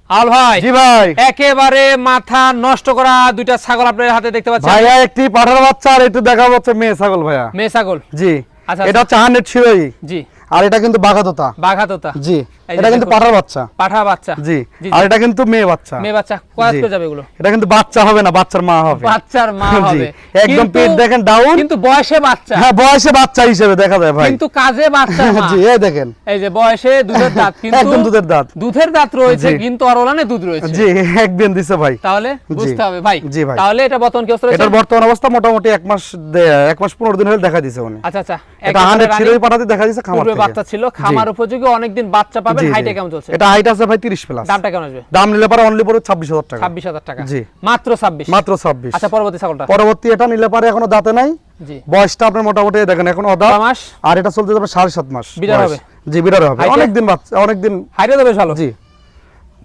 আল ভাই, জি ভাই, একেবারে মাথা নষ্ট করা দুইটা ছাগল আপনার হাতে দেখতে পাচ্ছেন। ভাইয়া একটি পাঠার বাচ্চা আর একটু দেখাবো হচ্ছে মেয়ে ছাগল ভাইয়া। মেয়ে ছাগল, জি, আচ্ছা, এটা হচ্ছে 100 ছিলই, জি, আর এটা কিন্তু বাঘাতোতা। বাঘাতোতা, জি, এই যে এটা কিন্তু দেখুন। পাঠার বাচ্চা। পাঠা বাচ্চা, জি, জি, আর জি। এটা কিন্তু মেয়ে বাচ্চা। মেয়ে বাচ্চা কয় জি। করে যাবে এগুলো? এটা কিন্তু বাচ্চা হবে না, বাচ্চার মা হবে। বাচ্চার মা জি, হবে, একদম কিন্তু- পেট দেখেন ডাউন, কিন্তু বয়সে বাচ্চা, হ্যাঁ বয়সে বাচ্চা হিসেবে দেখা যায় ভাই। কিন্তু কাজে বাচ্চা মা। জি, এই দেখেন এই যে বয়সে দুধের দাঁত, কিন্তু একদম দুধের দাঁত। দুধের দাঁত রয়েছে, জি। কিন্তু আর ওলানে দুধ রয়েছে। জি, এক বিয়ান দিছে ভাই। তাহলে বুঝতে হবে ভাই। জি ভাই। তাহলে এটা বর্তমান কি অবস্থা রয়েছে? এটার বর্তমান অবস্থা মোটামুটি 1 মাস 15 দিন হলে দেখা দিছে উনি। আচ্ছা আচ্ছা, এটা 100 ছিলই পাঠাতে দেখা দিছে খামার পূর্বে থেকে। বাচ্চা ছিল, খামার উপযোগী, অনেকদিন বাচ্চা পাবেন। জি, জি। হাইটে কেমন চলছে? এটা হাইট আছে ভাই 30 প্লাস। দামটা কেমন আসবে? দাম নিলে পারে অনলি পড়ে 26,000 টাকা। 26,000 টাকা, জি। মাত্র 26। মাত্র 26। আচ্ছা, পরবর্তী ছাগলটা। পরবর্তী এটা নিলে পারে এখনো দাঁতে নাই। জি, বয়সটা আপনার মোটামুটি দেখেন এখনো অদাঁত। মাস আর এটা চলতে যাবে 7.5 মাস। বিড়ার বয়স। হবে? জি, বিড়ার হবে। হাইটে? অনেকদিন বাচ্চা, অনেকদিন। হাইটে তো বেশ ভালো। জি।